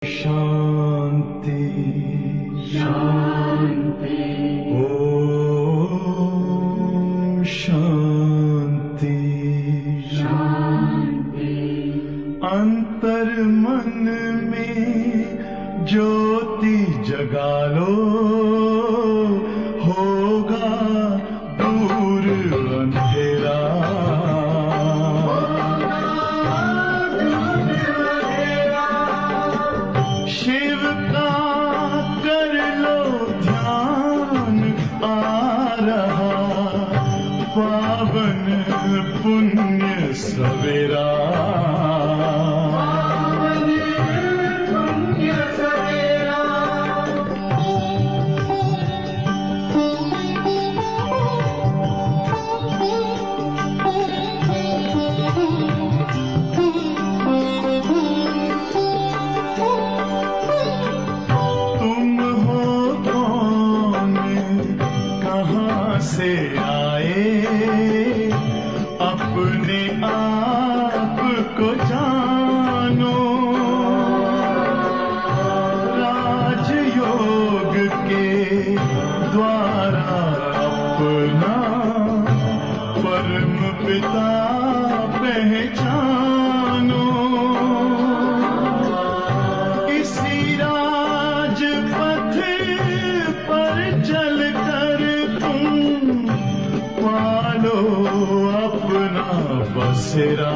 शांति शांति ओम शांति शांति। अंतर मन में ज्योति जगा लो, होगा दूर अंधेरा। शिव का कर लो ध्यान, आ रहा पावन पुण्य सवेरा। से आए अपने आप को जानो, राजयोग के द्वारा अपना परम पिता पहचानो। इसी राजपथ पर चलकर पालो अपना बसेरा।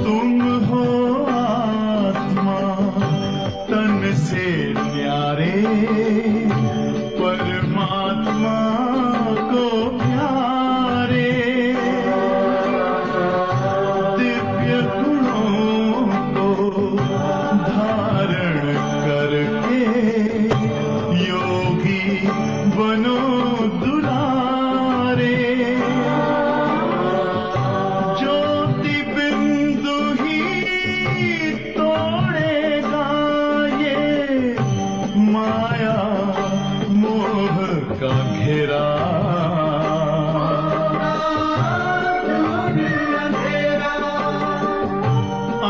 तुम हो आत्मा तन से न्यारे, परमात्मा को प्यारे। दिव्य गुणों को धारण करके योगी बनो दुलारे। ज्योति बिंदु ही तोड़ेगा ये माया मोह का घेरा।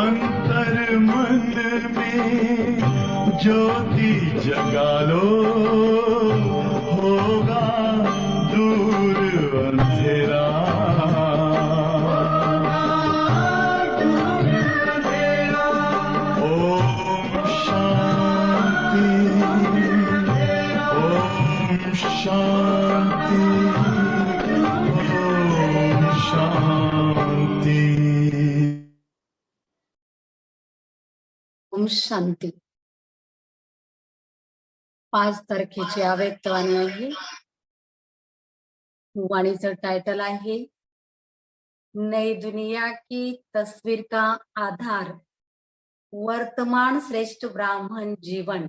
अंतर मन में ज्योति जगा लो, होगा दूर अंधेरा। ओम शांति ओम शांति ओम शांति। ओम शांती। 5 तारखेची अव्यक्तवाणी आहे. वाणीचं टायटल आहे नई दुनिया की तस्वीर का आधार, वर्तमान श्रेष्ठ ब्राह्मण जीवन।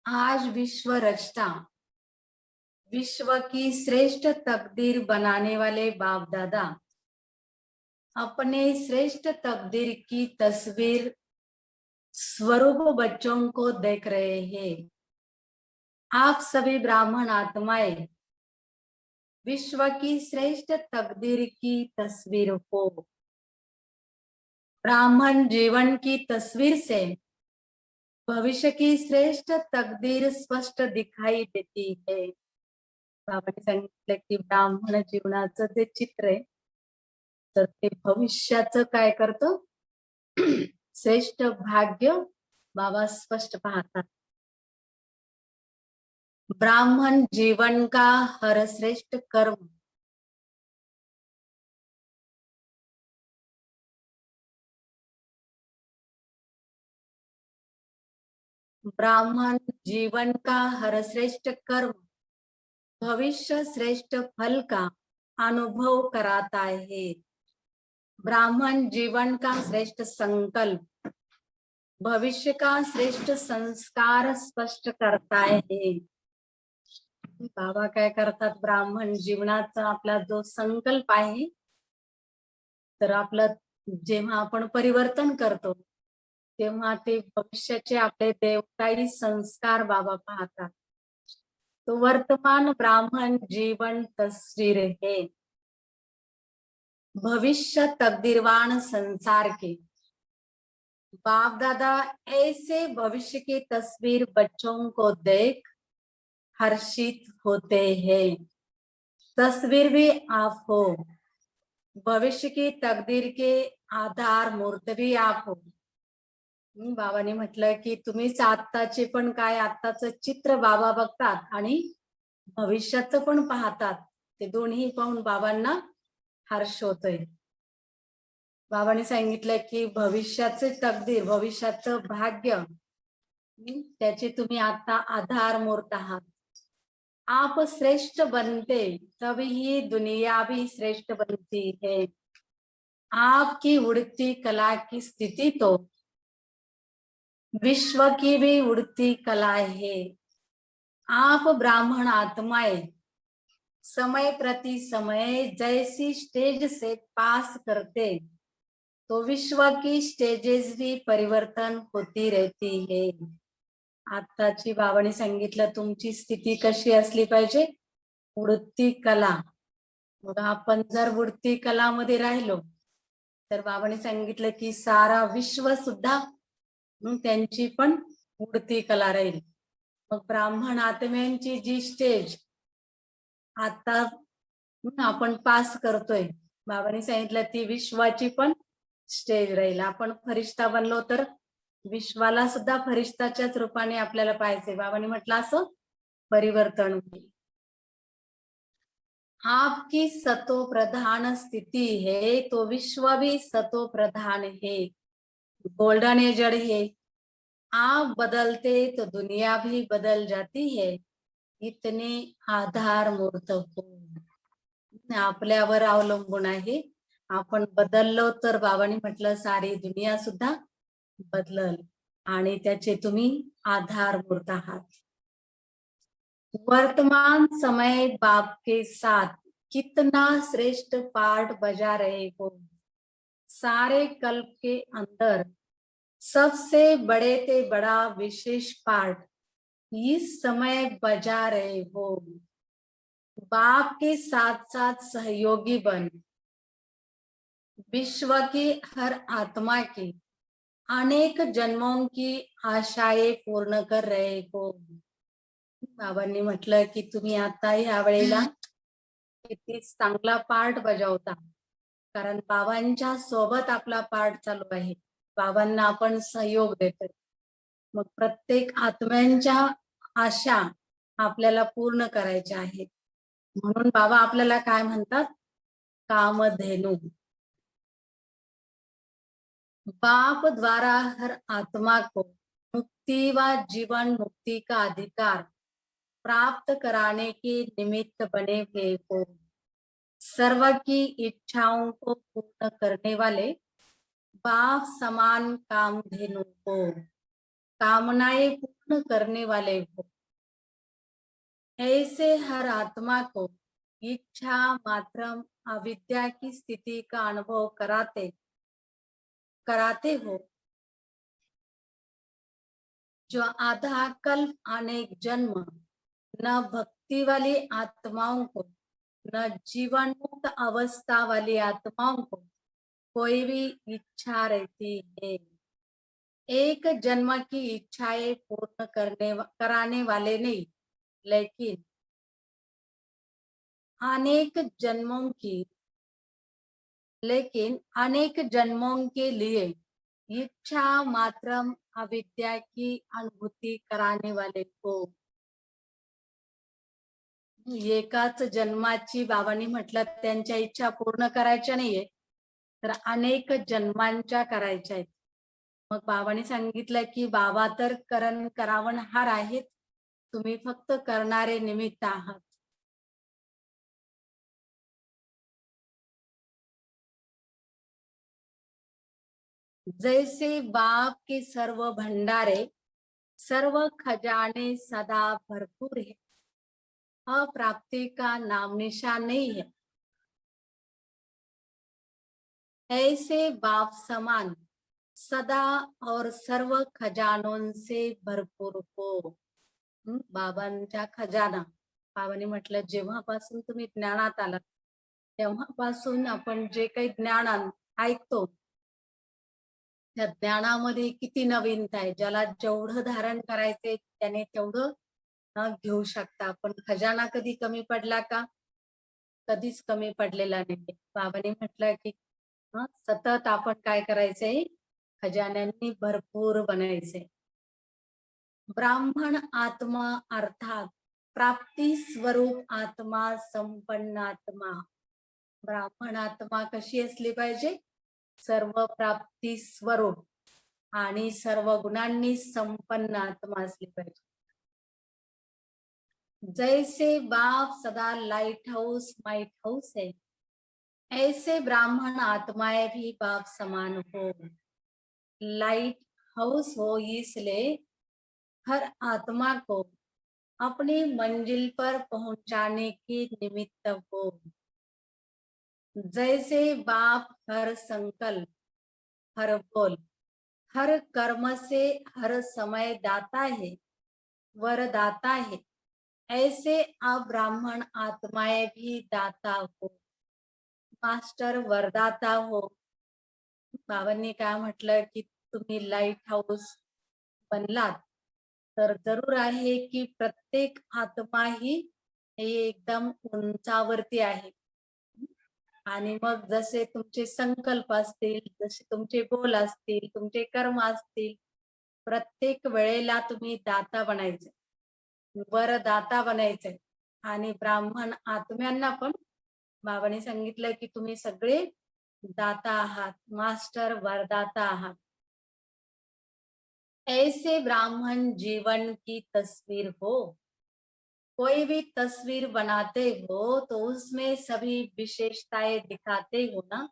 आज विश्व रचता, विश्व की श्रेष्ठ तकदीर बनाने वाले बाप दादा अपने श्रेष्ठ तकदीर की तस्वीर स्वरूप बच्चों को देख रहे हैं। आप सभी ब्राह्मण आत्माएं विश्व की श्रेष्ठ तकदीर की तस्वीर हो। ब्राह्मण जीवन की तस्वीर से भविष्य की श्रेष्ठ तकदीर स्पष्ट दिखाई देती है। बाबांनी सांगितलं की ब्राह्मण जीवनाचं जे चित्र आहे तर ते भविष्याचं काय करतो, श्रेष्ठ भाग्य बाबा स्पष्ट पाहतात। ब्राह्मण जीवन का हर श्रेष्ठ कर्म ब्राह्मण जीवन का हर श्रेष्ठ कर्म भविष्य श्रेष्ठ फल का अनुभव कराता है। ब्राह्मण जीवन का श्रेष्ठ संकल्प भविष्य का श्रेष्ठ संस्कार स्पष्ट करता है। बाबा काय करतात, ब्राह्मण जीवनाचा आपला जो संकल्प आहे तर आपलं जेव्हा आपण परिवर्तन करतो तेव्हा ते भविष्याचे आपले देवताई संस्कार बाबा पाहतात. तो वर्तमान ब्राह्मण जीवन तस्वीर है, भविष्य तकदीरवान संसार के। बाप दादा ऐसे भविष्य की तस्वीर बच्चों को देख हर्षित होते हैं। तस्वीर भी आप हो, भविष्य की तकदीर के आधार मूर्त भी आप हो. बाबांनी म्हटलं की तुम्हीच आत्ताचे पण काय आत्ताचं चित्र बाबा बघतात आणि भविष्याचं पण पाहतात. ते दोन्ही पाहून बाबांना हर्ष होतोय. बाबांनी सांगितलं की भविष्याचे तकदीर, भविष्याचं भाग्य त्याचे तुम्ही आता आधार मूर्त आहात. आप श्रेष्ठ बनते तभी ही दुनिया भी श्रेष्ठ बनती है. आपकी उड़ती कला की स्थिति तो विश्व की भी उड़ती कला है. आप ब्राह्मण आत्माएं समय प्रति समय जैसी स्टेज से पास करते तो विश्व की स्टेजेस भी परिवर्तन होती रहती है. आत्ताची बाबांनी सांगितलं तुमची स्थिती कशी असली पाहिजे, उडती कला. मग आपण जर उडती कलामध्ये राहिलो तर बाबांनी सांगितलं की सारा विश्व सुद्धा त्यांची पण उडती कला राहील. मग ब्राह्मण आत्म्यांची जी स्टेज आता आपण पास करतोय, बाबांनी सांगितलं ती विश्वाची पण स्टेज राहील. आपण फरिश्ता बनलो तर विश्वाला सुद्धा फरिश्ताच्याच रूपाने आपल्याला पाहायचे. बाबांनी म्हटलं असं परिवर्तन होईल. आपकी सतो प्रधान स्थिति है तो विश्व भी सतो प्रधान है. गोल्डन एजड है, आप बदलते तो दुनिया भी बदल जाती है. इतने आधार मूर्त हो. आपल्यावर अवलंबून आहे. आपण बदललो तर बाबांनी म्हटलं सारी दुनिया सुद्धा बदलल आणि त्याचे तुम्ही आधार मूर्त आहात. वर्तमान समय बाप के साथ कितना श्रेष्ठ पाठ बजा रहे हो. सारे कल्प के अंदर सबसे बड़े ते बड़ा विशेष पाठ इस समय बजा रहे हो. बाप के साथ साथ सहयोगी बन विश्व की हर आत्मा की अनेक जन्मों की आशाएं पूर्ण कर रहे हो. बाबांनी म्हटलं की तुम्ही आता ह्या वेळेला किती चांगला पाठ बजावता, कारण बाबांच्या सोबत आपला पाठ चालू आहे. बाबांना आपण सहयोग देतोय. मग प्रत्येक आत्म्यांच्या आशा आपल्याला पूर्ण करायच्या आहेत. म्हणून बाबा आपल्याला काय म्हणतात, कामधेनु. बाप द्वारा हर आत्मा को मुक्ति व जीवन मुक्ति का अधिकार प्राप्त कराने के निमित्त बने हुए हो. सर्व की इच्छाओं को पूर्ण करने वाले बाप समान कामधेनु हो, कामनाएं पूर्ण करने वाले हो. ऐसे हर आत्मा को इच्छा मात्र अविद्या की स्थिति का अनुभव कराते हो. जो आधा कल्प अनेक जन्म न भक्ति वाली आत्माओं को न जीवन मुक्त अवस्था वाली आत्माओं को कोई भी इच्छा रहती है. एक जन्म की इच्छाएं पूर्ण कराने वाले नहीं, लेकिन अनेक जन्मों के लिए इच्छा मात्र अविद्या की अनुभूति कराने वाले को. एकाच जन्माची बाबांनी म्हटलं त्यांच्या इच्छा पूर्ण करायच्या नाहीये, तर अनेक जन्मांच्या करायच्या आहेत. मग बाबांनी सांगितलं की बाबा तर करावणहार आहेत, तुम्ही फक्त करणारे निमित्त आहात. जैसे बाप के सर्व भंडारे सर्व खजाने सदा भरपूर है, अप्राप्ति का नाम निशान नहीं है. ऐसे बाप समान सदा और सर्व खजानों से भरपूर हो. बाबांच्या खजाना. बाबांनी म्हटलं जेव्हापासून तुम्ही ज्ञानात आलात तेव्हापासून आपण जे काही ज्ञान ऐकतो त्या ज्ञानामध्ये किती नवीनता आहे. ज्याला जेवढं धारण करायचंय त्याने तेवढं घेऊ शकता. पण खजाना कधी कमी पडला का? कधीच कमी पडलेला नाही. बाबांनी म्हटलं की सतत आपण काय करायचंय, खजान्यांनी भरपूर बनायचंय. ब्राह्मण आत्मा अर्थात प्राप्ती स्वरूप आत्मा, संपन्न आत्मा. ब्राह्मण आत्मा कशी असली पाहिजे? सर्व प्राप्ती स्वरूप आणि सर्व गुणांनी संपन्न आत्मा असली पाहिजे. जैसे बाप सदा लाइट हाउस माइट हाउस है, ऐसे ब्राह्मण आत्माएं भी बाप समान हो. लाइट हाउस हो इसलिए हर आत्मा को अपनी मंजिल पर पहुंचाने की निमित्त हो. जैसे बाप हर संकल्प, हर बोल, हर कर्म से हर समय दाता है, वरदाता है, ऐसे अब ब्राह्मण आत्माएं भी दाता हो. मास्टर वरदाता हो. बाबांनी काय म्हटलं की तुम्ही लाईट हाऊस बनलात तर जरूर आहे की प्रत्येक आत्मा ही एकदम उंचावरती आहे. आणि मग जसे तुमचे संकल्प असतील, जसे तुमचे बोल असतील, तुमचे कर्म असतील, प्रत्येक वेळेला तुम्ही दाता बनायचे, वरदाता बनायचे. आणि ब्राह्मण आत्म्यांना पण बाबांनी सांगितलं की तुम्ही सगळे दाता आहात, मास्टर वरदाता आहात. ऐसे ब्राह्मण जीवन की तस्वीर हो. कोई भी तस्वीर बनाते हो तो उसमें सभी विशेषताएं दिखाते हो ना.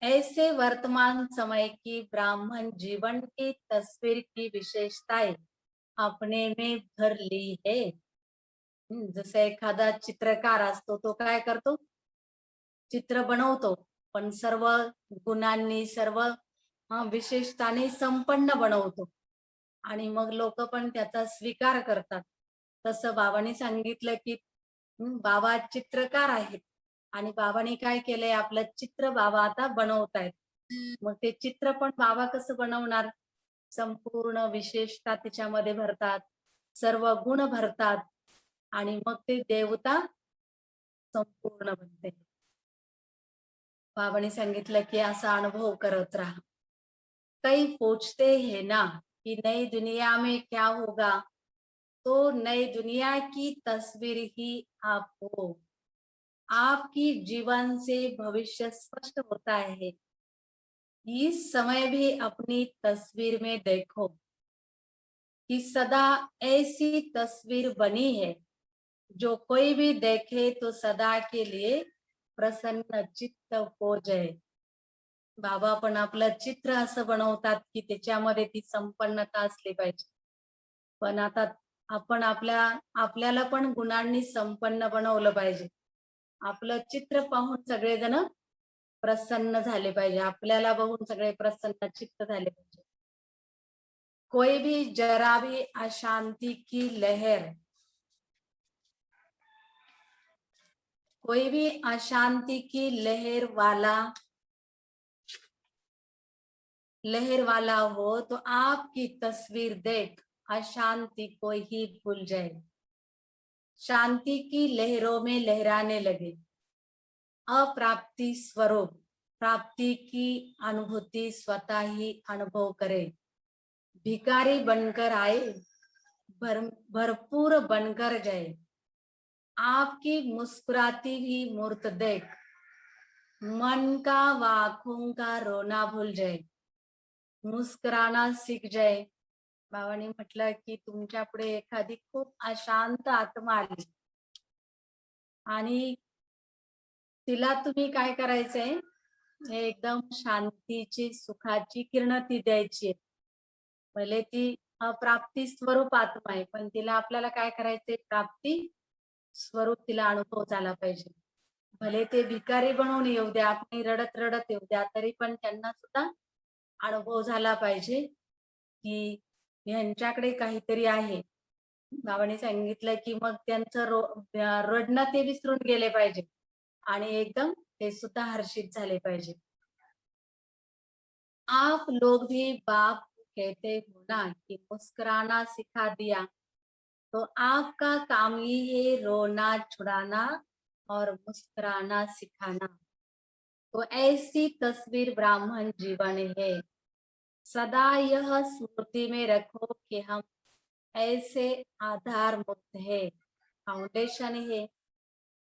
ऐसे वर्तमान समय की ब्राह्मण जीवन की तस्वीर की विशेषताएं अपने में भर ली है. जसं एखादा चित्रकार असतो तो काय करतो, चित्र बनवतो पण सर्व गुणांनी, सर्व विशेषतांनी संपन्न बनवतो आणि मग लोक पण त्याचा स्वीकार करतात. तसं बाबांनी सांगितलं की बाबा चित्रकार आहेत आणि बाबांनी काय केलंय, आपलं चित्र बाबा आता बनवतायत. मग ते चित्र पण बाबा कसं बनवणार, संपूर्ण विशेषता त्याच्यामध्ये भरतात, सर्व गुण भरतात आणि मग ते देवता संपूर्ण बनते. बाबांनी सांगितलं की असा अनुभव करत राहा. कई पूछते हैं ना कि नई दुनिया में क्या होगा, तो नई दुनिया की तस्वीर ही आप हो. आपकी जीवन से भविष्य स्पष्ट होता है. इस समय भी अपनी तस्वीर में देखो कि सदा ऐसी तस्वीर बनी है जो कोई भी देखे तो सदा के लिए प्रसन्न चित्त हो जाए. बाबा पण आपलं चित्र असं बनवतात की त्याच्यामध्ये ती संपन्नता असली पाहिजे. पण आता आपण आपल्याला पण गुणांनी संपन्न बनवलं पाहिजे. आपलं चित्र पाहून सगळेजण प्रसन्न झाले पाहिजे, आपल्याला बघून सगळे प्रसन्न चित्त झाले पाहिजे. कोई भी जरा भी अशांति की लहर, कोई भी अशांति की लहर वाला हो तो आपकी तस्वीर देख अशांति को ही भूल जाए. शांति की लहरों में लहराने लगे. अप्राप्ति स्वरूप प्राप्ति की अनुभूति स्वतः ही अनुभव करे. भिकारी बनकर आए, भरपूर बनकर जाए. आपकी मुस्कुराती भी मूर्त देख मन का व आंखों का रोना भूल जाए. मुस्कुराना सीख जाए. बाबांनी म्हटलं की तुमच्या पुढे एखादी खूप अशांत आत्मा आली आणि तिला तुम्ही काय करायचंय, एकदम शांतीची, सुखाची किरण ती द्यायची. भले ती प्राप्ती स्वरूप आत्मा आहे पण तिला आपल्याला काय करायचंय, प्राप्ती स्वरूप तिला अनुभव झाला पाहिजे. भले ते भिकारी बनवून येऊ द्या, आपण रडत रडत येऊ द्या, तरी पण त्यांना सुद्धा अनुभव झाला पाहिजे की यांच्याकडे काहीतरी आहे. बाबांनी सांगितलं की मग त्यांचं रडणं ते विसरून गेले पाहिजे आणि एकदम ते सुद्धा हर्षित झाले पाहिजे. आप लोग भी बाप कहते हो ना कि मुस्कुराना सिखा दिया, तो आपका काम ही है रोना छुड़ाना और मुस्कुराना सिखाना. तो ऐसी तस्वीर ब्राह्मण जीवन है. सदा यह स्मृति में रखो कि हम ऐसे आधार मुक्त है, फाउंडेशन है.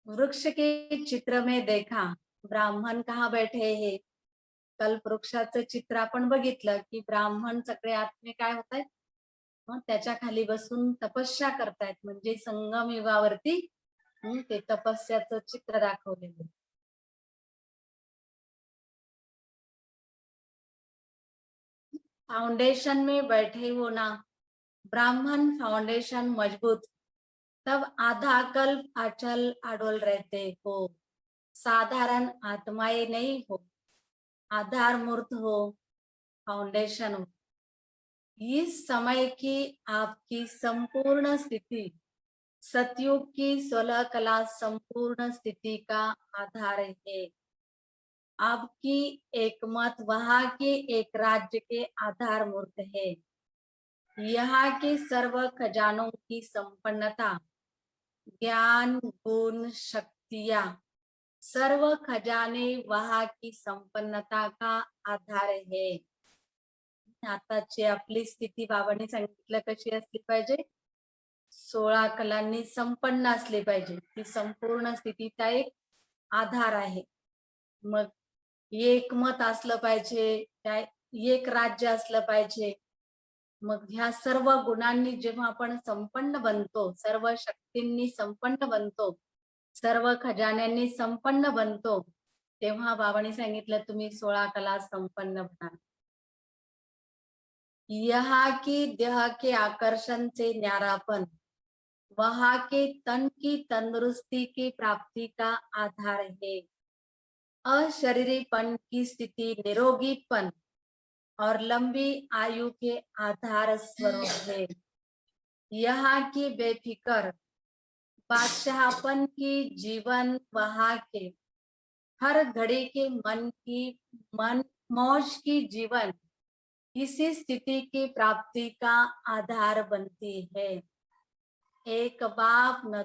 वृक्ष के चित्र में देखा ब्राह्मण कहाँ बैठे हैं. कल्प वृक्षाचं चित्र आपण बघितलं की ब्राह्मण सगळे आत्मे काय होत आहेत, मग त्याच्या खाली बसून तपस्या करतायत. म्हणजे संगम युगावरती ते तपस्याचं चित्र दाखवलेलं. फाउंडेशन में बैठे हो ना, ब्राह्मण फाउंडेशन मजबूत, तब आधा कल्प अचल अडोल रहते हो. साधारण आत्माएं नहीं हो, आधार मूर्त हो, फाउंडेशन हो. इस समय की आपकी संपूर्ण स्थिति सतयुग की 16 कला संपूर्ण स्थिति का आधार है. आपकी एकमत वहां के एक राज्य के आधार मूर्त है. यहाँ के सर्व खजानों की संपन्नता, ज्ञान गुण शक्तियां, सर्व खजाने वहां की संपन्नता का आधार है. आताची आपली स्थिती बाबांनी सांगितलं कशी असली पाहिजे, 16 कलांनी संपन्न असली पाहिजे. ती संपूर्ण स्थितीचा एक आधार आहे. मग एकमत असलं पाहिजे, काय एक राज्य असलं पाहिजे. मग ह्या सर्व गुणांनी जेव्हा आपण संपन्न बनतो, सर्व शक्तींनी संपन्न बनतो, सर्व खजान्यांनी संपन्न बनतो, तेव्हा बाबांनी सांगितलं तुम्ही 16 कला संपन्न बना. यहाँ की देह के आकर्षण से न्यारापन वहां के तन की तंदुरुस्ती की प्राप्ति का आधार है. अशरीरीपन की स्थिति निरोगीपन और लंबी आयु के आधार स्वरूप है. यहाँ की बेफिक्र बादशाहपन की जीवन वहां के हर घड़ी के मन मौज की जीवन इसी स्थिति की प्राप्ति का आधार बनती है. एक बाप न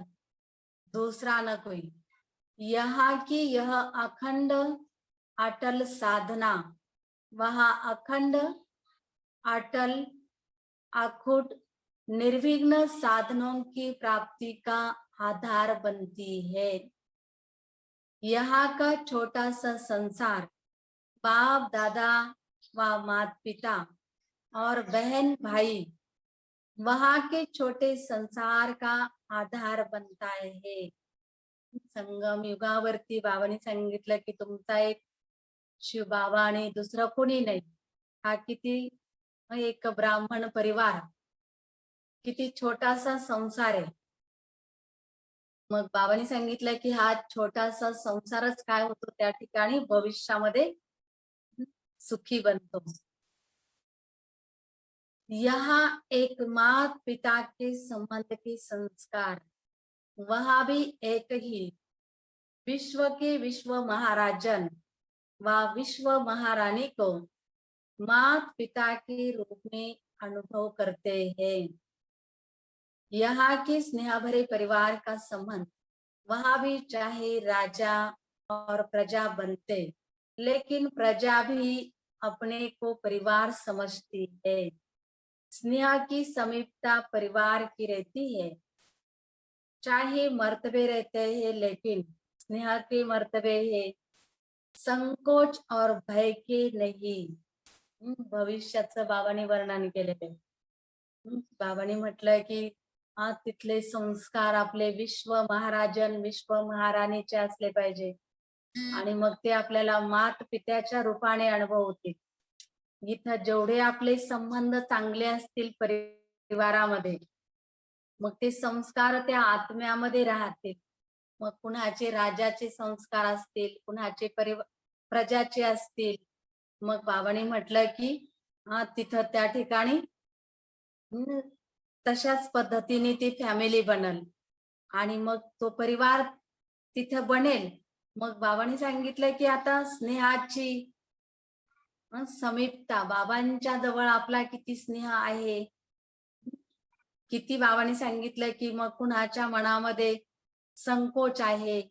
दूसरा न कोई. यहाँ की यह अखंड अटल साधना वहां अखंड अटल अखुट निर्विघ्न साधनों की प्राप्ति का आधार बनती है. यहाँ का छोटा सा संसार बाप दादा व माता पिता और बहन भाई वहां के छोटे संसार का आधार बनता है. संगम युगावरती बाबांनी सांगितलं की तुमचा एक शिव बाबा आणि दुसरं कोणी नाही. हा किती एक ब्राह्मण परिवार, किती छोटासा संसार आहे. मग बाबांनी सांगितलं की हा छोटासा संसारच काय होतो त्या ठिकाणी भविष्यामध्ये सुखी बनतो. यहाँ एक माता पिता के संबंध के संस्कार वहां भी एक ही विश्व के विश्व महाराजन व विश्व महारानी को माता पिता के रूप में अनुभव करते हैं. यहाँ के स्नेह भरे परिवार का संबंध वहां भी चाहे राजा और प्रजा बनते, लेकिन प्रजा भी अपने को परिवार समझती है. स्नेह की समीपता परिवार की रहती है. चाहे मर्तबे रहते हैं, लेकिन स्नेह के मर्तबे है, संकोच और भय के नहीं. भविष्याचं बाबांनी वर्णन केलेलं. बाबांनी म्हटलंय की तिथले संस्कार आपले विश्व महाराजन विश्व महाराणीचे असले पाहिजे आणि मग ते आपल्याला मात पित्याच्या रूपाने अनुभव होतील. इथं जेवढे आपले संबंध चांगले असतील परिवारामध्ये, मग ते संस्कार त्या आत्म्यामध्ये राहतील. मग कुणाचे राजाचे संस्कार असतील, कुणाचे प्रजाचे असतील. मग बाबांनी म्हटलं की तिथं त्या ठिकाणी तशाच पद्धतीने ती फॅमिली बनल आणि मग तो परिवार तिथं बनेल. मग बाबांनी सांगितलं की आता स्नेहाची समीपता, बाबांच्या जवळ आपला किती स्नेह आहे, किती बाबांनी सांगितलं की मग कुणाच्या मनामध्ये संकोच आहे,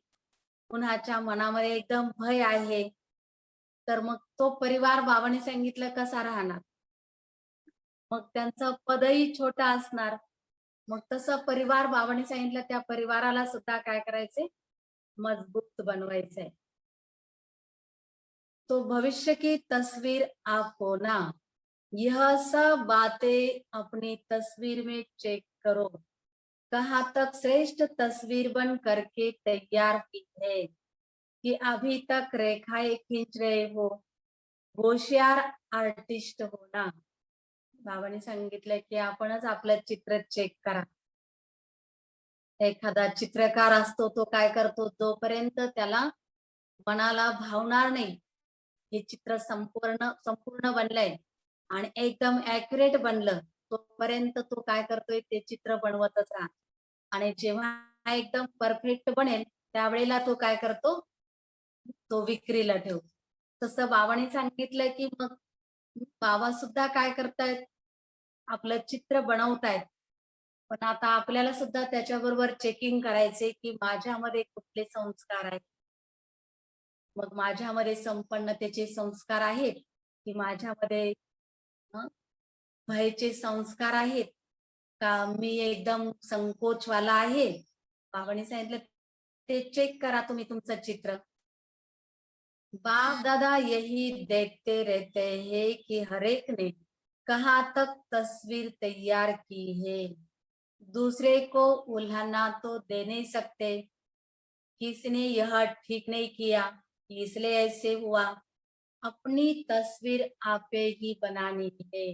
कुणाच्या मनामध्ये एकदम भय आहे, तर मग तो परिवार बाबांनी सांगितलं कसा राहणार. मग त्यांचं पदही छोटं असणार. मग तसं परिवार बाबांनी सांगितलं त्या परिवाराला सुद्धा काय करायचंय, मजबूत बनवायचंय. तो भविष्य की तस्वीर आप हो ना, यह सब बातें अपनी तस्वीर में चेक करो, कहाँ तक श्रेष्ठ तस्वीर बन करके तैयार की है, कि अभी तक रेखाएं खींच रहे हो, होशियार आर्टिस्ट हो ना. बाबांनी सांगितलंय की आपणच आपलं चित्र चेक करा. एखादा चित्रकार असतो तो काय करतो, जोपर्यंत त्याला मनाला भावणार नाही, हे चित्र संपूर्ण संपूर्ण बनलंय आणि एकदम ॲक्युरेट बनलं, तोपर्यंत तो काय करतोय ते चित्र बनवतच राहतो. आणि जेव्हा एकदम परफेक्ट बनेल, त्यावेळेला तो काय करतो, तो विक्रीला ठेवतो. तसं बाबांनी सांगितलंय की मग बाबा सुद्धा काय करतायत, आपलं चित्र बनवतायत. पण आता आपल्याला सुद्धा त्याच्याबरोबर चेकिंग करायचे की माझ्यामध्ये कुठले संस्कार आहेत. मग माझ्यामध्ये संपन्नतेचे संस्कार आहेत, की माझ्यामध्ये अ, भयचे संस्कार आहेत, का मी एकदम संकोचवाला आहे. बाबांनी सांगितलं ते चेक करा तुम्ही तुमचं चित्र. बाप दादा यही देखते रहते हैं कि हर एक ने कहाँ तक तस्वीर तैयार की है, दूसरे को उल्हाना तो दे नहीं सकते, किसने यह ठीक नहीं किया, इसलिए ऐसे हुआ. अपनी तस्वीर आपे ही बनानी है.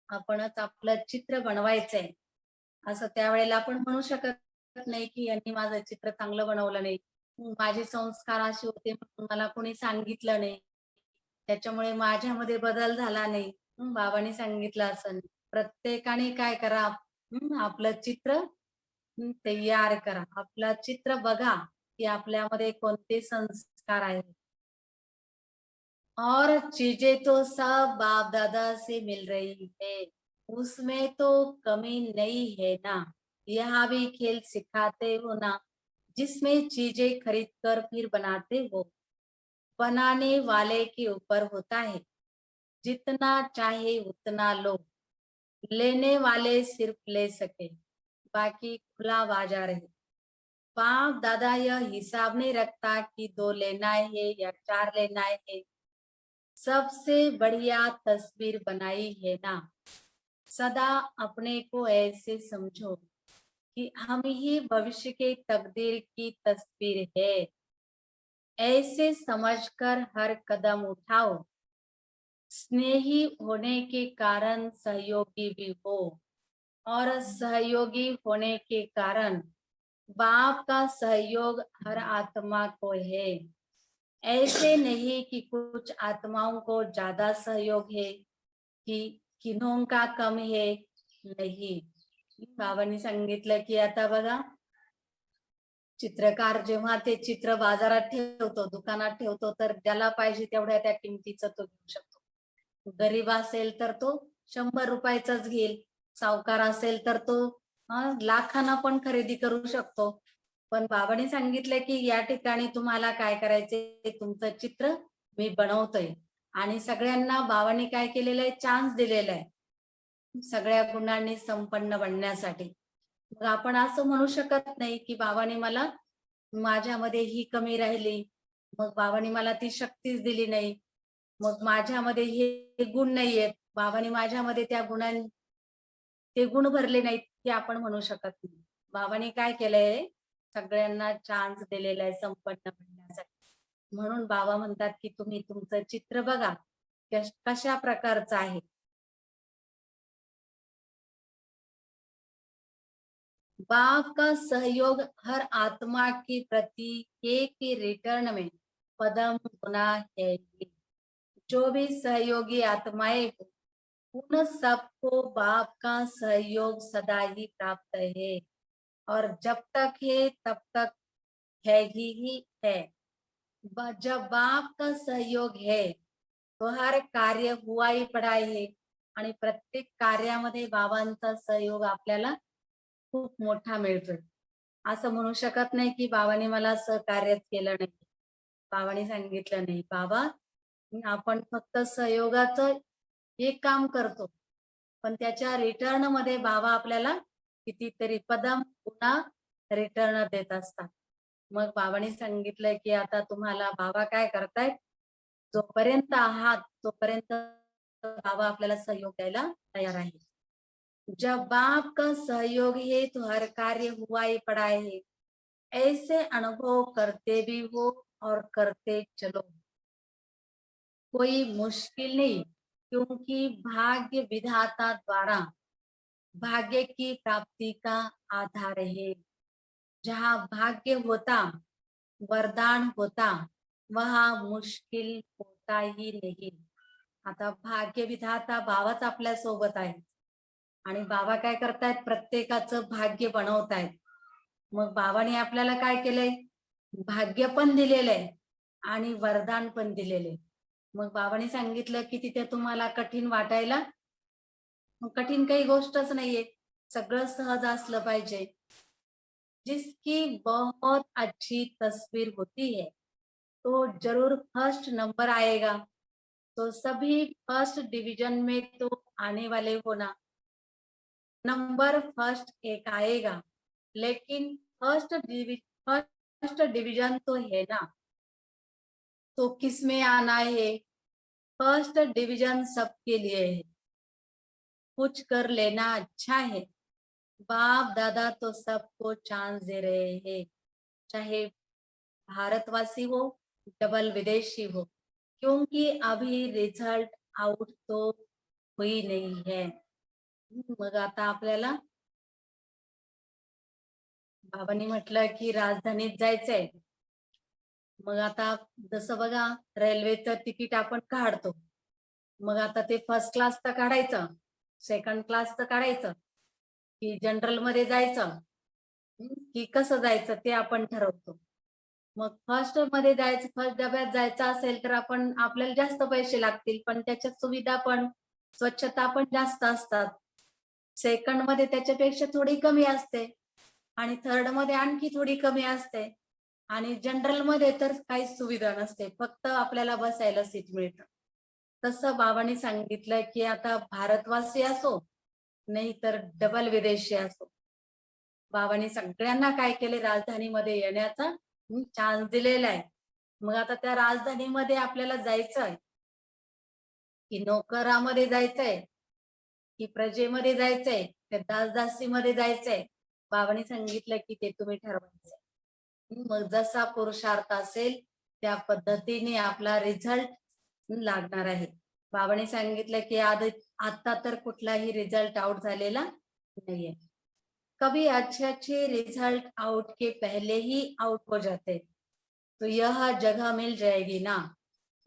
आपणच आपलं चित्र बनवायचंय. असं त्यावेळेला आपण म्हणू शकत नाही की यांनी माझं चित्र चांगलं बनवलं नाही. माझे संस्कार असे होते म्हणून मला कोणी सांगितलं नाही. त्याच्यामुळे माझ्यामध्ये बदल झाला नाही. बाबांनी सांगितलं असं. प्रत्येकाने काय करा, आपलं चित्र तैयार करा. आपलं चित्र बघा, की आपल्यामध्ये कोणते संस्कार आहेत. और चीजें तो सब बाप दादा से मिल रही है, उसमें तो कमी नहीं है ना. यहाँ भी खेल सिखाते हो ना, जिसमें चीजें खरीद कर फिर बनाते हो, बनाने वाले के ऊपर होता है. जितना चाहे उतना लो, लेने वाले सिर्फ ले सके, बाकी खुला बाजार है. बाप दादा यह हिसाब नहीं रखता कि 2 लेना है या 4 लेना है. सबसे बढ़िया तस्वीर बनाई है ना. सदा अपने को ऐसे समझो कि हम ही भविष्य के तकदीर की तस्वीर है. ऐसे समझकर हर कदम उठाओ. स्नेही होने के कारण सहयोगी भी हो, और सहयोगी होने के कारण बाप का सहयोग हर आत्मा को है. ऐसे नहीं कि कुछ आत्माओं को ज्यादा सहयोग है, की किन्हों का कम है, नाही. बाबांनी सांगितलं की आता बघा, चित्रकार जेव्हा ते चित्र बाजारात ठेवतो, दुकानात ठेवतो, तर ज्याला पाहिजे तेवढ्या त्या किमतीचं तो घेऊ शकतो. गरीब असेल तर तो 100 रुपयाचाच घेईल, सावकार असेल तर तो लाखांना पण खरेदी करू शकतो. पण बाबांनी सांगितलंय की या ठिकाणी तुम्हाला काय करायचंय, तुमचं चित्र मी बनवतोय. आणि सगळ्यांना बाबांनी काय केलेलं आहे, चान्स दिलेला आहे, सगळ्या गुणांनी संपन्न बनण्यासाठी. मग आपण असं म्हणू शकत नाही की बाबांनी मला, माझ्यामध्ये ही कमी राहिली, मग बाबांनी मला ती शक्तीच दिली नाही, मग माझ्यामध्ये हे गुण नाहीयेत, बाबांनी माझ्यामध्ये ते गुण भरले नाहीत, हे आपण म्हणू शकत नाही. बाबांनी काय केलंय, सगळ्यांना चान्स दिलेला आहे संपन्न बनण्यासाठी. म्हणून बाबा म्हणतात की तुम्ही तुमचं चित्र बघा, कशा प्रकारचं आहे. बाप का सहयोग हर आत्मा के प्रति एक ही रिटर्न में पदम गुना है ही। जो भी सहयोगी आत्माएं हो, उन सबको बाप का सहयोग सदा ही प्राप्त है, और जब तक है तब तक है ही है। जब बाप का सहयोग है तो हर कार्य हुआ ही पडा आहे, आणि प्रत्येक कार्यामध्ये बाबांचा सहयोग आपल्याला खूप मोठा मिळतोय. असं म्हणू शकत नाही की बाबांनी मला सहकार्यच केलं नाही, बाबांनी सांगितलं नाही. बाबा, आपण फक्त सहयोगाचं एक काम करतो, पण त्याच्या रिटर्न मध्ये बाबा आपल्याला कितीतरी पदम पुन्हा रिटर्न देत असतात. मग बाबांनी सांगितलंय की आता तुम्हाला बाबा काय करतायत, जोपर्यंत आहात तोपर्यंत बाबा आपल्याला सहयोग द्यायला तयार आहे. जब बाप का सहयोग है तो हर कार्य हुआ ही पड़ा है, ऐसे अनुभव करते भी हो और करते चलो। कोई मुश्किल नहीं, क्योंकि भाग्य विधाता द्वारा भाग्य की प्राप्ति का आधार है। जहाँ भाग्य होता, वरदान होता, वहाँ मुश्किल होता ही नहीं. आता भाग्य विधाता बाबाच आपल्या सोबत आहे, आणि बाबा काय करतायत, प्रत्येकाचं भाग्य बनवतायत. मग बाबाने आपल्याला काय केलंय, भाग्य पण दिलेलं आहे आणि वरदान पण दिलेले. मग बाबाने सांगितलं की तिथे तुम्हाला कठीण वाटायला, मग कठीण काही गोष्टच नाहीये, सगळं सहज असलं पाहिजे. जिसकी बहुत अच्छी तस्वीर होती है तो जरूर फर्स्ट नंबर आएगा, तो सभी फर्स्ट डिवीजन में तो आने वाले हो ना. नंबर फर्स्ट एक आएगा, लेकिन फर्स्ट डिवीजन तो है ना, तो किस में आना है. फर्स्ट डिवीजन सबके लिए है, कुछ कर लेना अच्छा है. बाप दादा तो सबको चांस दे रहे हैं, चाहे भारतवासी हो, डबल विदेशी हो, क्योंकि अभी रिझल्ट आउट तो हुई नहीं है. मग आता आपल्याला बाबांनी म्हटलं की राजधानीत जायचंय. मग आता जसं बघा, रेल्वेचं तिकीट आपण काढतो, मग आता ते फर्स्ट क्लासचं काढायचं, सेकंड क्लासचं काढायचं, की जनरल मध्ये जायचं, की कसं जायचं ते आपण ठरवतो. मग फर्स्ट मध्ये जायचं, फर्स्ट डब्यात जायचं असेल तर आपण, आपल्याला जास्त पैसे लागतील, पण त्याच्यात सुविधा पण, स्वच्छता पण जास्त असतात. सेकंड मध्ये त्याच्यापेक्षा थोडी कमी असते, आणि थर्ड मध्ये आणखी थोडी कमी असते, आणि जनरल मध्ये तर काहीच सुविधा नसते, फक्त आपल्याला बसायला सीट मिळतं. तसं बाबांनी सांगितलंय की आता भारतवासी असो नाही तर डबल विदेशी असो, बाबांनी सगळ्यांना काय केले, राजधानीमध्ये येण्याचा चान्स दिलेला आहे. मग आता त्या राजधानीमध्ये आपल्याला जायचंय, की नोकरामध्ये जायचंय, की प्रजेमध्ये जायचंय, त्या दासदासीमध्ये जायचंय, बाबांनी सांगितलं की ते तुम्ही ठरवायचंय. मग जसा पुरुषार्थ असेल त्या पद्धतीने आपला रिझल्ट लागणार आहे. बाबांनी सांगितलं की आता तर कुठलाही रिझल्ट आउट झालेला नाहीये. कभी अच्छे अच्छे रिजल्ट आउट के पहले ही आउट हो जाते तो यह जगह मिल जाएगी ना.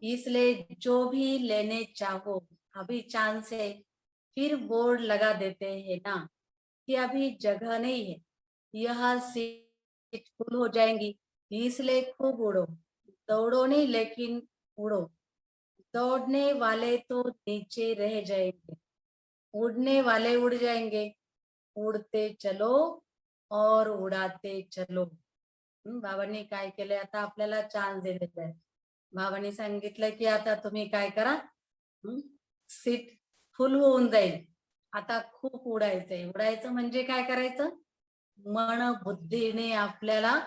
इसलिए जो भी लेने चाहो अभी चांस है, फिर बोर्ड लगा देते हैं ना कि अभी जगह नहीं है, यह सीट फुल हो जाएंगी, इसलिए खूब उड़ो. दौड़ो नहीं लेकिन उड़ो. दौड़ने वाले तो नीचे रह जाएंगे, उड़ने वाले उड़ जाएंगे. उडते चलो और उडाते चलो. बाबांनी काय केलंय, आता आपल्याला चान्स दिलेला आहे. बाबांनी सांगितलं की आता तुम्ही काय करा, सीट फुल होऊन जाईल, आता खूप उडायचंय. उडायचं म्हणजे काय करायचं, मन बुद्धीने आपल्याला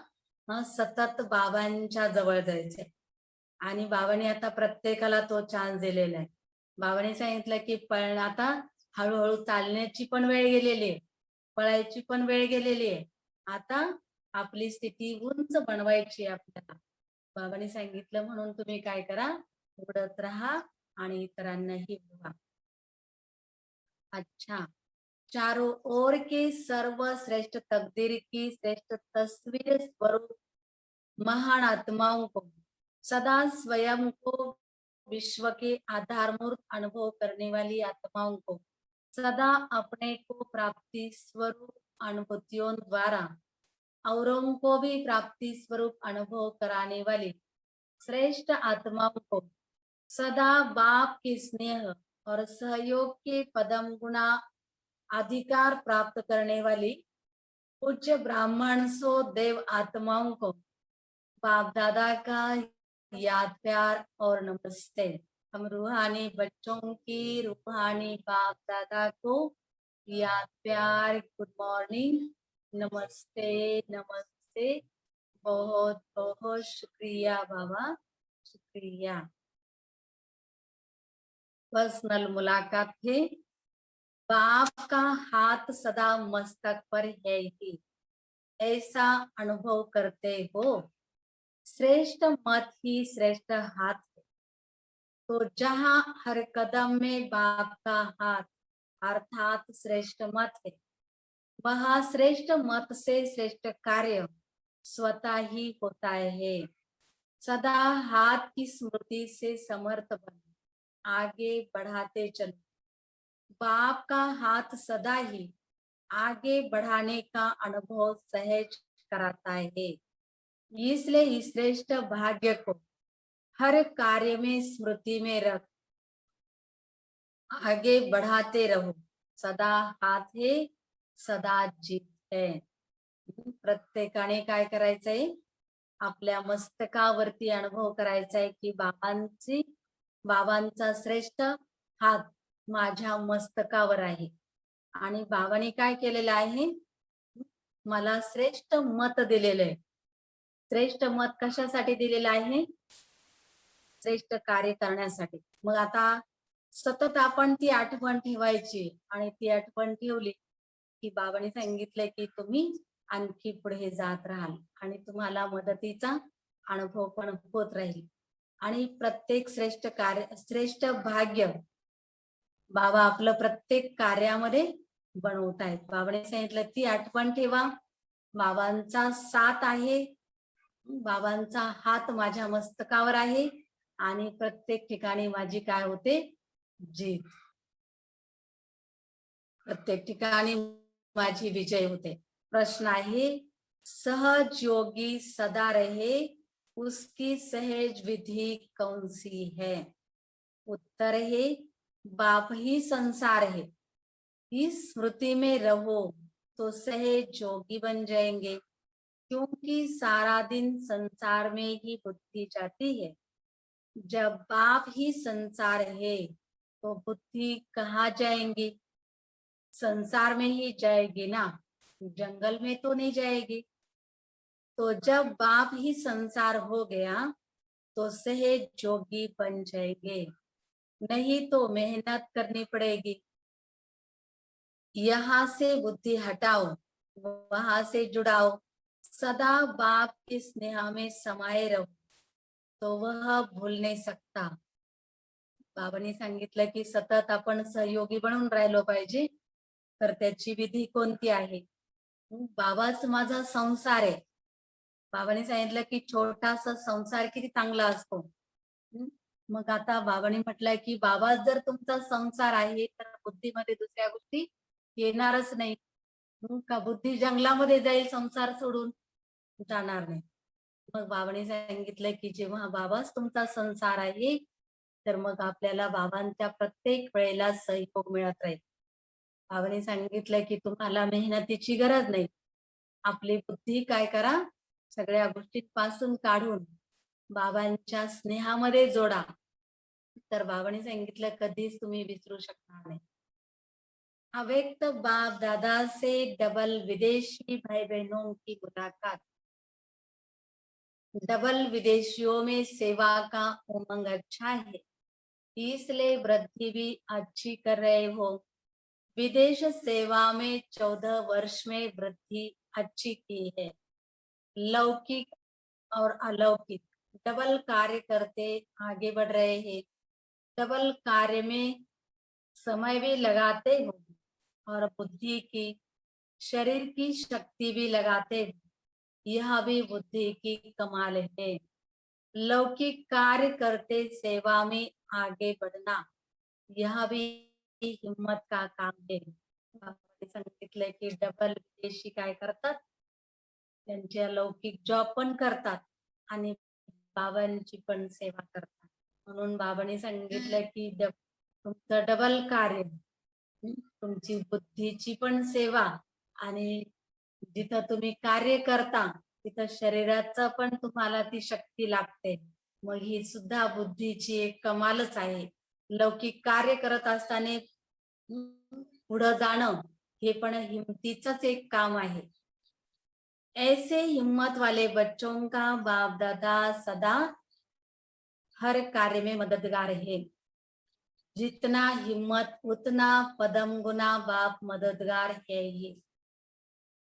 सतत बाबांच्या जवळ जायचंय. आणि बाबांनी आता प्रत्येकाला तो चान्स दिलेला आहे. बाबांनी सांगितलं की आता हळूहळू चालण्याची पण वेळ गेलेली आहे, पळायची पण वेळ गेलेली आहे. आता आपली स्थिती उंच बनवायची आहे आपल्याला. बाबांनी सांगितलं म्हणून तुम्ही काय करा, उडत राहा आणि इतरांनाही उडवा. अच्छा, चारों ओर के सर्वश्रेष्ठ तकदीर की श्रेष्ठ तस्वीर स्वरूप महान आत्माओं को सदा स्वयं को विश्व के आधारभूत अनुभव करने वाली आत्माओं को सदा अपने को प्राप्ति स्वरूप अनुभूतियों द्वारा औरों को भी प्राप्ति स्वरूप अनुभव कराने वाली श्रेष्ठ आत्माओं को सदा बाप के स्नेह और सहयोग के पदम गुणा अधिकार प्राप्त करने वाली उच्च ब्राह्मण सो देव आत्माओं को बाप दादा का याद प्यार और नमस्ते। हम रूहानी बच्चों की रूहानी बाप दादा को याद प्यार, गुड मॉर्निंग, नमस्ते नमस्ते, बहुत बहुत शुक्रिया बाबा, शुक्रिया। पर्सनल मुलाकात थे। बाप का हाथ सदा मस्तक पर है ही, ऐसा अनुभव करते हो। श्रेष्ठ मत ही श्रेष्ठ हाथ है। तो जहां हर कदम में बाप का हाथ अर्थात श्रेष्ठ मत है, वहां श्रेष्ठ मत से श्रेष्ठ कार्य स्वतः ही होता है। सदा हाथ की स्मृति से समर्थ बन आगे बढ़ाते चलो। बाप का हाथ सदा ही आगे बढ़ाने का अनुभव सहज कराता है। इसलिए इस श्रेष्ठ भाग्य को हर कार्य में स्मृति में रख आगे बढ़ाते रहो। सदा हात है, सदा जीत है। प्रत्येकाने काय करायचंय, आपल्या मस्तकावरती अनुभव करायचा आहे की बाबांचा श्रेष्ठ हात माझ्या मस्तकावर आहे आणि बाबांनी काय केलेलं आहे, मला श्रेष्ठ मत दिलेलं आहे। श्रेष्ठ मत कशासाठी दिलेलं आहे, श्रेष्ठ कार्य करण्यासाठी। मग आता सतत आपण ती आठवण ठेवायची आणि ती आठवण ठेवली की बाबांनी सांगितलंय की तुम्ही आणखी पुढे जात राहाल आणि तुम्हाला मदतीचा अनुभव पण होत राहील आणि प्रत्येक श्रेष्ठ कार्य श्रेष्ठ भाग्य बाबा आपलं प्रत्येक कार्यामध्ये बनवत आहेत। बाबांनी सांगितलं ती आठवण ठेवा, बाबांचा साथ आहे, बाबांचा हात माझ्या मस्तकावर आहे आणि प्रत्येक ठिकाणी माझी काय होते, जीत। प्रत्येक ठिकाणी माझी विजय होते। प्रश्न आहे, सहज योगी सदा रहे उसकी सहज विधि कौन सी है? उत्तर है, बाप ही संसार है। इस स्मृति में रहो तो सहज योगी बन जाएंगे, क्योंकि सारा दिन संसार में ही बुद्धि जाती है। जब बाप ही संसार है तो बुद्धि कहाँ जाएंगी? संसार में ही जाएगी ना, जंगल में तो नहीं जाएगी। तो जब बाप ही संसार हो गया तो सहज जोगी बन जाएंगे, नहीं तो मेहनत करनी पड़ेगी। यहाँ से बुद्धि हटाओ, वहां से जुड़ाओ, सदा बाप के स्नेह में समाये रहो, तो वह भूल नहीं सकता। बाबांनी सांगितलं की सतत आपण सहयोगी बनून राहिलो पाहिजे, तर त्याची विधी कोणती आहे? बाबाच माझा संसार आहे। बाबांनी सांगितलं की छोटासा संसार किती चांगला असतो। मग आता बाबांनी म्हटलंय की बाबा जर तुमचा संसार आहे तर बुद्धीमध्ये दुसऱ्या गोष्टी येणारच नाही। का बुद्धी जंगलामध्ये जाईल संसार सोडून? जाणार नाही। मग बाबांनी सांगितलं की जेव्हा बाबाच तुमचा संसार आहे तर मग आपल्याला बाबांच्या प्रत्येक वेळेला सहयोग मिळत राहील। बाबांनी सांगितलं की तुम्हाला मेहनतीची गरज नाही, आपली बुद्धी काय करा, सगळ्या गोष्टींपासून काढून बाबांच्या स्नेहामध्ये जोडा, तर बाबांनी सांगितलं कधीच तुम्ही विसरू शकणार नाही। अव्यक्त बाप दादा से डबल विदेशी भाई बहनों की मुलाकात। डबल विदेशियों में सेवा का उमंग अच्छा है, इसलिए वृद्धि भी अच्छी कर रहे हो। विदेश सेवा में 14 वर्ष में वृद्धि अच्छी की है। लौकिक और अलौकिक डबल कार्य करते आगे बढ़ रहे हैं। डबल कार्य में समय भी लगाते हो और बुद्धि की, शरीर की शक्ति भी लगाते, यह भी बुद्धि की कमाल है। लौकिक कार्य करते सेवा में आगे बढ़ना, यह भी हिम्मत का काम आहे. बाबांनी सांगितलंय की डबल विदेशी काय करतात, त्यांच्या लौकिक जॉब पण करतात आणि बाबांची पण सेवा करतात. म्हणून बाबांनी सांगितलं की तुमचं डबल कार्य, तुमची बुद्धीची पण सेवा आणि जिथं तुम्ही कार्य करता तिथं शरीराचं पण तुम्हाला ती शक्ती लागते. मग ही सुद्धा बुद्धीची एक कमालच आहे. लौकिक कार्य करत असताना पुढं जाणं हे पण हिमतीचंच एक काम आहे. ऐसे हिम्मत वाले बच्चों का बाप दादा सदा हर कार्य में मददगार है. जितना हिम्मत उतना पदम गुना बाप मददगार है ही.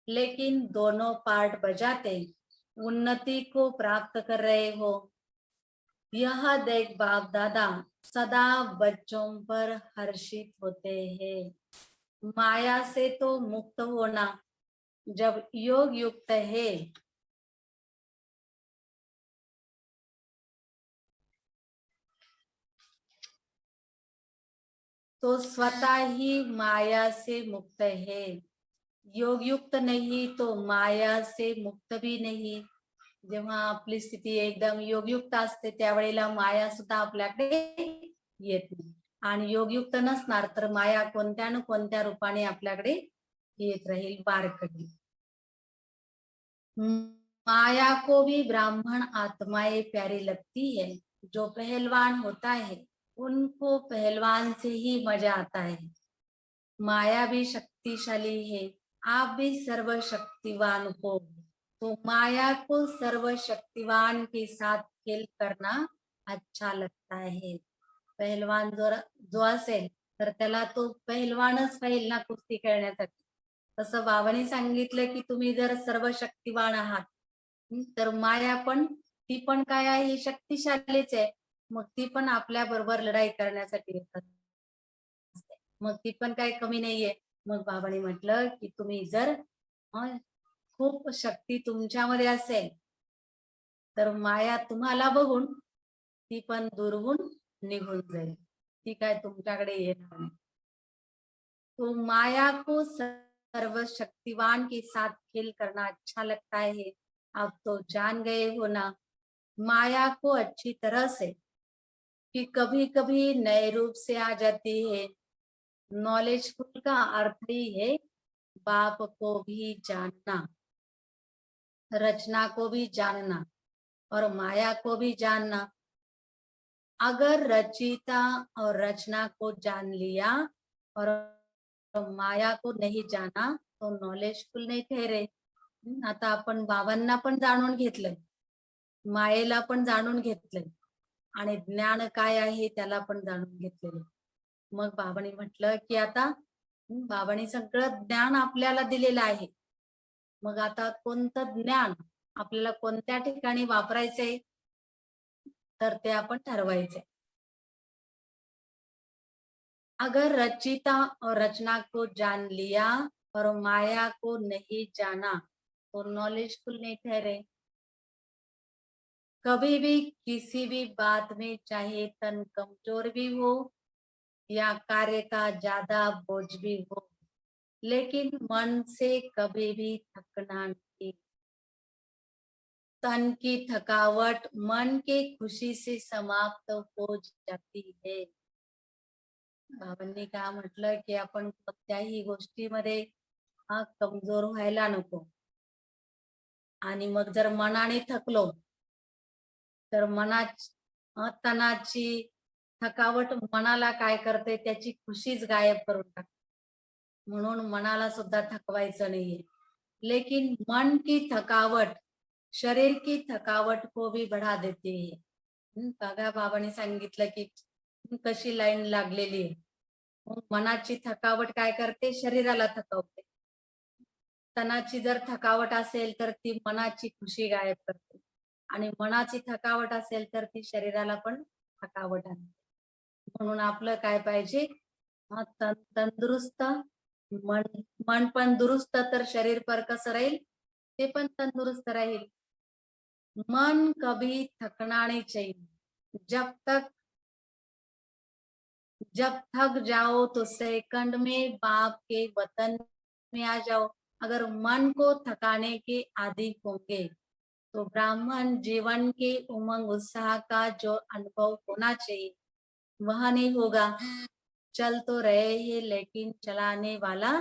लेकिन दोनों पार्ट बजाते उन्नति को प्राप्त कर रहे हो, यह देख बाप दादा सदा बच्चों पर हर्षित होते हैं. माया से तो मुक्त होना जब योग युक्त है, तो स्वतः ही माया से मुक्त है. योग युक्त नाही तो माया से मुक्त भी नाही. जेव्हा आपली स्थिती एकदम योगयुक्त असते त्यावेळेला माया सुद्धा आपल्याकडे येत नाही, आणि योगयुक्त नसणार तर माया कोणत्या न कोणत्या रूपाने आपल्याकडे येत राहील बारकडी. माया को भी ब्राह्मण आत्माएं प्यारी लगती है. जो पहलवान होता है उनको पहलवान से ही मजा आता है. माया भी शक्तिशाली है, आप भी सर्वशक्तिवान हो. तो माया को सर्वशक्तिवान के साथ खेल करना अच्छा लगता है. पहलवान जो असेल तर त्याला तो पहलवानच पाहिजे ना कुस्ती खेळण्यासाठी. तसं बाबांनी सांगितलं की तुम्ही जर सर्वशक्तिवान आहात, तर माया पण ती पण काय आहे, शक्तिशालीच आहे. मग ती पण आपल्या बरोबर लढाई करण्यासाठी येतात. मग ती पण काही कमी नाहीये. मग बाबांनी म्हटलं की तुम्ही जर खूप शक्ती तुमच्यामध्ये असेल तर माया तुम्हाला बघून ती पण दुर्गुण निघून जाईल, ती काय तुमच्याकडे येणार नाही. तो माया को सर्वशक्तिवान के साथ खेल करना अच्छा लगता है. अब तो जान गए हो ना माया को अच्छी तरह से कि कभी कभी नए रूप से आ जाती है. नॉलेजफुल का अर्थ ही है बाप को भी जानना, रचना को भी जानना और माया को भी जानना. अगर रचिता और रचना को जान लिया और माया को नहीं जाना तो नॉलेजफुल नाही ठहरे. आता आपण बाबांना पण जाणून घेतलंय, मायेला पण जाणून घेतलंय आणि ज्ञान काय आहे त्याला पण जाणून घेतलेलं. मग बाबांनी म्हटलं की आता बाबांनी सगळं ज्ञान आपल्याला दिलेलं आहे. मग आता कोणतं ज्ञान आपल्याला कोणत्या ठिकाणी वापरायचंय तर ते आपण ठरवायचंय. अगर रचिता और रचना को जान लिया और माया को नहीं जाना तो नॉलेजफुल नहीं ठहरे. कभी भी किसी भी बात में चाहे तन कमजोर भी हो या कार्य का ज्यादा बोझ भी हो, लेकिन मन से कभी भी थकना नहीं. तन की थकावट मन के खुशी से समाप्त हो जाती है. बाबांनी काय म्हटलं की आपण कोणत्याही गोष्टीमध्ये कमजोर व्हायला नको. आणि मग जर मनाने थकलो तर तनाची थकावट मनाला काय करते, त्याची खुशीच गायब करून टाकते. म्हणून मनाला सुद्धा थकवायचं नाहीये. लेकिन मन की थकावट शरीर की थकावट को भी बढ़ा देती है. बघा बाबांनी सांगितलं की कशी लाईन लागलेली आहे. मग मनाची थकावट काय करते, शरीराला थकवते. तनाची जर थकावट असेल तर ती मनाची खुशी गायब करते आणि मनाची थकावट असेल तर ती शरीराला पण थकावट आणते. म्हणून आपलं काय पाहिजे, तंदुरुस्त मन मन पण दुरुस्त तर शरीर पर कसं राहील, ते पण तंदुरुस्त राहील. मन कभी थकना नहीं चाहिए. जब थक जाओ तो सेकंड में बाप के वतन में आ जाओ. अगर मन को थकाने के आदी होंगे तो ब्राह्मण जीवन के उमंग उत्साह का जो अनुभव होना चाहिए वह नहीं होगा. चल तो रहे हैं लेकिन चलाने वाला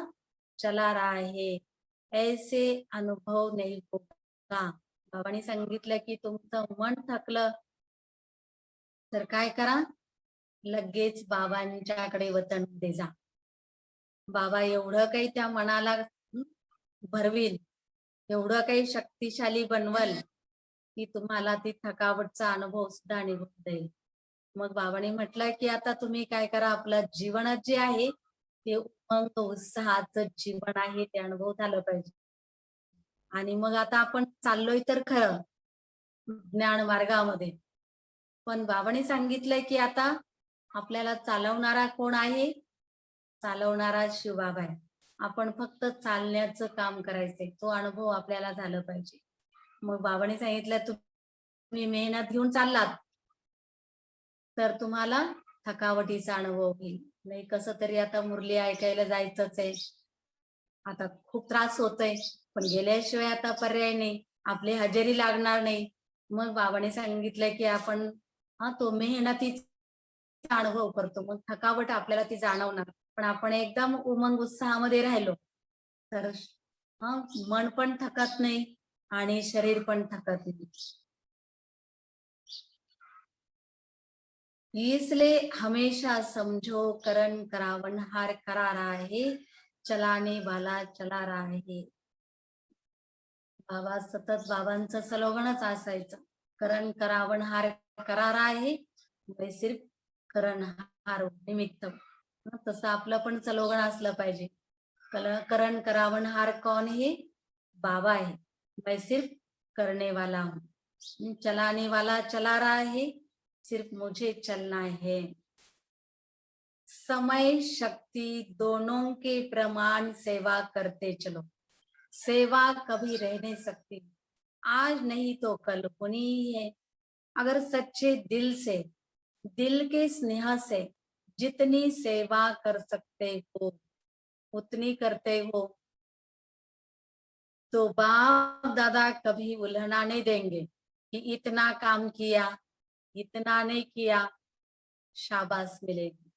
चला रहा है, ऐसे अनुभव नाही होगा. बाबांनी सांगितलं की तुमचं मन थकलं तर काय करा, लगेच बाबांच्याकडे वतनमध्ये जा. बाबा एवढं काही त्या मनाला भरवील, एवढं काही शक्तिशाली बनवल की तुम्हाला ती थकावटचा अनुभव सुद्धा निघून जाईल. मग बाबांनी म्हटलं की आता तुम्ही काय करा, आपलं जीवनच जे आहे ते उमंग उत्साहाचं जीवन आहे, ते अनुभव झालं पाहिजे. आणि मग आता आपण चाललोय तर खरं ज्ञान मार्गामध्ये, पण बाबांनी सांगितलंय की आता आपल्याला चालवणारा कोण आहे? चालवणारा शिवबाबा आहे. आपण फक्त चालण्याचं काम करायचंय, तो अनुभव आपल्याला झालं पाहिजे. मग बाबांनी सांगितलं तुम्ही मेहनत घेऊन चाललात तर तुम्हाला थकावटीचा अनुभव होईल. नाही कसं तरी आता मुरली ऐकायला जायचंच आहे, आता खूप त्रास होतोय, पण गेल्याशिवाय आता पर्याय नाही, आपली हजेरी लागणार नाही. मग बाबांनी सांगितलंय की आपण तो मेहनतीचा अनुभव करतो, मग थकावट आपल्याला ती जाणवणार. पण आपण एकदम उमंग उत्साहामध्ये राहिलो तर मन पण थकत नाही आणि शरीर पण थकत नाही. इसलिए हमेशा समझो करण करावनहार करा रहा है, चलाने वाला चला रहा है. बाबा सतत बाबांचं स्लोगनच असायचं, करण करावनहार करा रहा है, मैं सिर्फ करणहार निमित्त. तसं आपलं पण स्लोगन असलं पाहिजे. करण करावनहार कौन है? बाबा है. मैं सिर्फ करने वाला हूँ. चलाने वाला चला रहा है, सिर्फ मुझे चलना है. समय शक्ति दोनों के प्रमाण सेवा करते चलो. सेवा कभी रह नहीं सकती, आज नहीं तो कल होनी ही है. अगर सच्चे दिल से, दिल के स्नेह से जितनी सेवा कर सकते हो उतनी करते हो तो बाप दादा कभी उल्हना नहीं देंगे कि इतना काम किया, इतना नहीं किया, शाबास मिलेगी.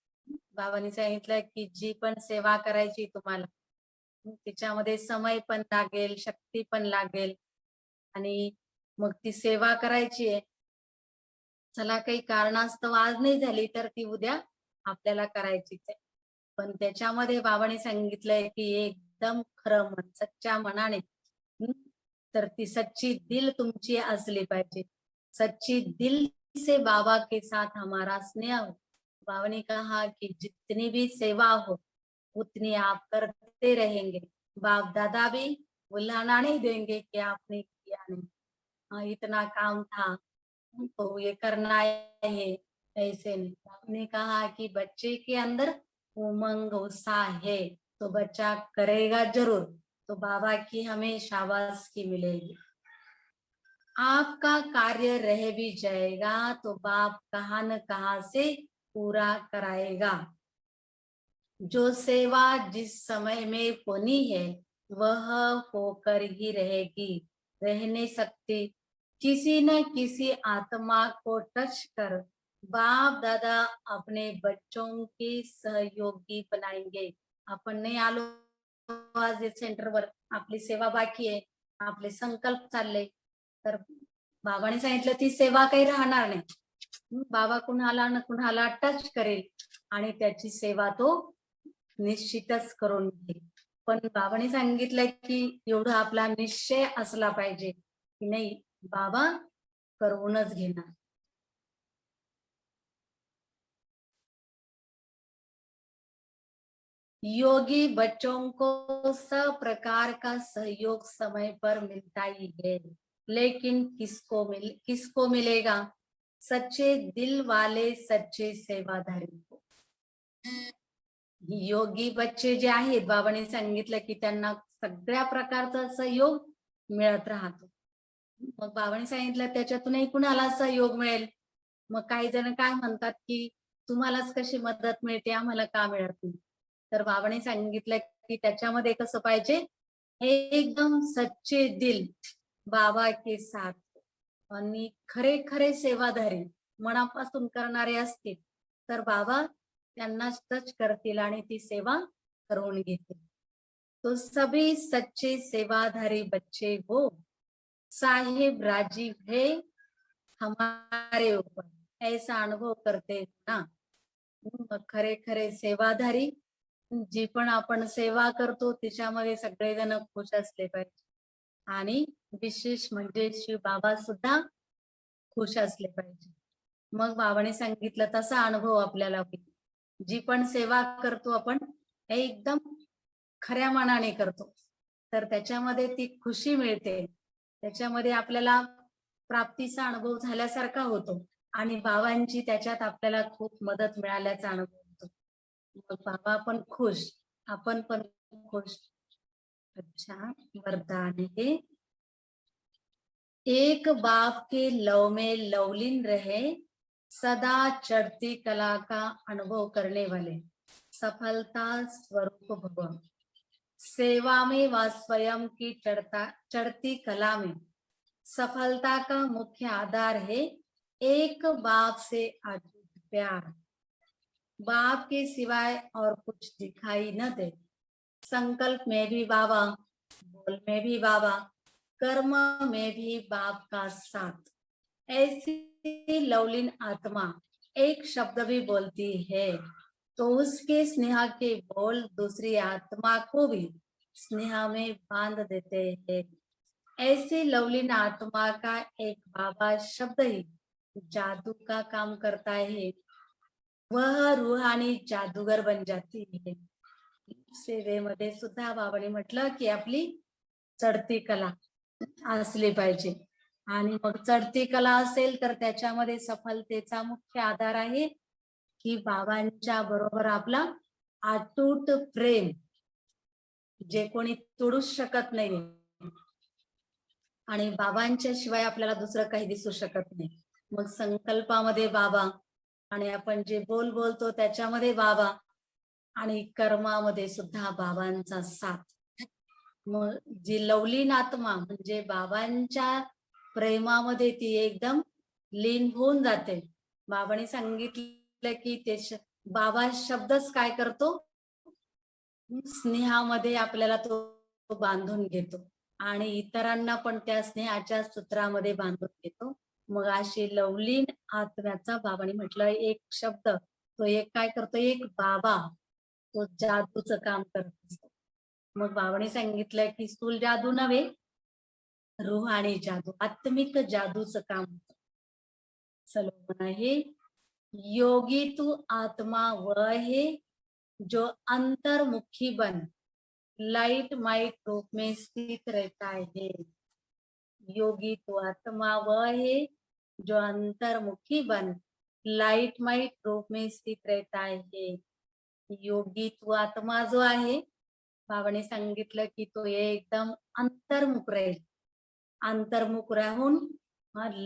बाबांनी सांगितलं की जी पण सेवा करायची तुम्हाला त्याच्यामध्ये समय पण लागेल, शक्ती पण लागेल आणि मग ती सेवा करायची आहे. चला काही कारणास्तव आज नाही झाली तर ती उद्या आपल्याला करायचीच आहे. पण त्याच्यामध्ये बाबांनी सांगितलंय की एकदम खरं मन, सच्च्या मनाने तर ती सच्ची दिल तुमची असली पाहिजे. सच्ची दिल से बाबा के साथ हमारा स्नेह हो. बाबा ने कहा कि जितनी भी सेवा हो उतनी आप करते रहेंगे, बाप दादा भी बुलाना नहीं देंगे कि आपने किया नहीं. इतना काम था तो ये करना है, ऐसे नहीं. आपने कहा कि बच्चे के अंदर उमंग उत्साह है तो बच्चा करेगा जरूर, तो बाबा की हमें शाबाशी मिलेगी. आपका कार्य रह भी जाएगा तो बाप कहाँ न कहाँ से पूरा कराएगा. जो सेवा जिस समय में होनी है वह होकर ही रहेगी, रह नहीं सकती. किसी न किसी आत्मा को टच कर बाप दादा अपने बच्चों के सहयोगी बनाएंगे. आपण नाही आलो आज सेंटरवर, आपली सेवा बाकी आहे, आपले संकल्प चालले तर बाबाने सांगितलं ती सेवा काही राहणार नाही. बाबा कुणाला ना कुणाला टच करेल आणि त्याची सेवा तो निश्चितच करून घेईल. पण बाबाने सांगितलंय की एवढा आपला निश्चय असला पाहिजे की नाही बाबा करूनच घेणार. योगी बच्चों को सब प्रकार का सहयोग समय पर मिलता ही है, लेकिन किसको मिलेगा? सच्चे दिल वाले सच्चे सेवाधारी को. योगी बच्चे जे आहेत, बाबांनी सांगितलं की त्यांना सगळ्या प्रकारचा असा योग मिळत राहतो. मग बाबांनी सांगितलं त्याच्यातूनही कुणाला असा योग मिळेल. मग काही जण काय म्हणतात की तुम्हालाच कशी मदत मिळते, आम्हाला का मिळत नाही? तर बाबांनी सांगितलं की त्याच्यामध्ये कसं पाहिजे, एकदम सच्चे दिल बाबा के साथ आणि खरे खरे सेवाधारी मनापासून करणारे असतील तर बाबा त्यांना टच करतील आणि ती सेवा करून घेतील. तो सभी सच्चे सेवाधारी बच्चे हो, साहेब राजीव है हमारे ऊपर, ऐसा अनुभव करते ना. मग खरे खरे सेवाधारी, जी पण आपण सेवा करतो तिच्यामध्ये सगळेजण खुश असले पाहिजे आणि विशेष म्हणजे शिव बाबा सुद्धा खुश असले पाहिजे. मग बाबाने सांगितलं तसा अनुभव आपल्याला होईल. जी पण सेवा करतो आपण हे एकदम खऱ्या मनाने करतो तर त्याच्यामध्ये ती खुशी मिळते. त्याच्यामध्ये आपल्याला प्राप्तीचा अनुभव झाल्यासारखा होतो आणि बाबांची त्याच्यात आपल्याला खूप मदत मिळाल्याचा अनुभव होतो. मग बाबा पण खुश, आपण पण खुश. अच्छा, वरदान है, एक बाप के लव में लवलीन रहे, सदा चढ़ती कला का अनुभव करने वाले, सफलता स्वरूप भव, सेवा में व स्वयं की चढ़ती कला में सफलता का मुख्य आधार है एक बाप से अटूट प्यार, बाप के सिवाय और कुछ दिखाई न दे, संकल्प में भी बाबा, बोल में भी बाबा, कर्म में भी बाप का साथ, ऐसी लवलीन आत्मा एक शब्द भी बोलती है तो उसके स्नेह के बोल दूसरी आत्मा को भी स्नेह में बांध देते हैं. ऐसी लवलीन आत्मा का एक बाबा शब्द ही जादू का काम करता है, वह रूहानी जादूगर बन जाती है. सेवेमध्ये सुद्धा बाबाने म्हटलं की आपली चढती कला असली पाहिजे आणि मग चढती कला असेल तर त्याच्यामध्ये सफलतेचा मुख्य आधार आहे की बाबांच्या बरोबर आपला अतूट प्रेम, जे कोणी तोडूच शकत नाही आणि बाबांच्या शिवाय आपल्याला दुसरं काही दिसू शकत नाही. मग संकल्पामध्ये बाबा आणि आपण जे बोलतो त्याच्यामध्ये बाबा आणि कर्मामध्ये सुद्धा बाबांचा साथ. मग जी लवलीन आत्मा म्हणजे बाबांच्या प्रेमामध्ये ती एकदम लीन होऊन जाते. बाबांनी सांगितलं की ते बाबा शब्दच काय करतो, स्नेहामध्ये आपल्याला तो बांधून घेतो आणि इतरांना पण त्या स्नेहाच्या सूत्रामध्ये बांधून घेतो. मग अशी लवलीन आत्म्याचा बाबांनी म्हटलं एक शब्द, तो एक काय करतो, एक बाबा तो जादूचं काम करत असतो. मग बाबांनी सांगितलंय की स्थूल जादू नव्हे, रूहानी जादू, आत्मिक जादूचं काम होतं. सलोगन आहे, योगी तू आत्मा वह है जो अंतर्मुखी बन लाइट माइट रूप में स्थित रहता है. योगी तो आत्मा वह है जो अंतर्मुखी बन लाइट माइट रूप में स्थित रहता है. योगी तो आत्मा जो आहे, बाबाने सांगितलं की तो एकदम अंतर्मुख राहील. अंतर्मुख राहून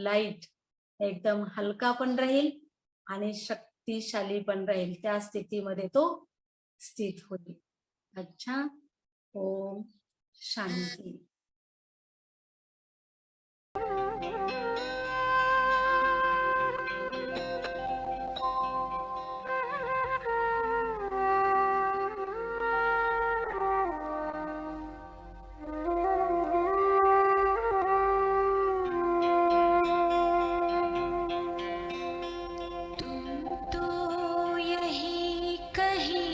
लाईट एकदम हलका पण राहील आणि शक्तिशाली पण राहील. त्या स्थितीमध्ये तो स्थित होईल. अच्छा, ओम शांती. तुम तो यही कहीं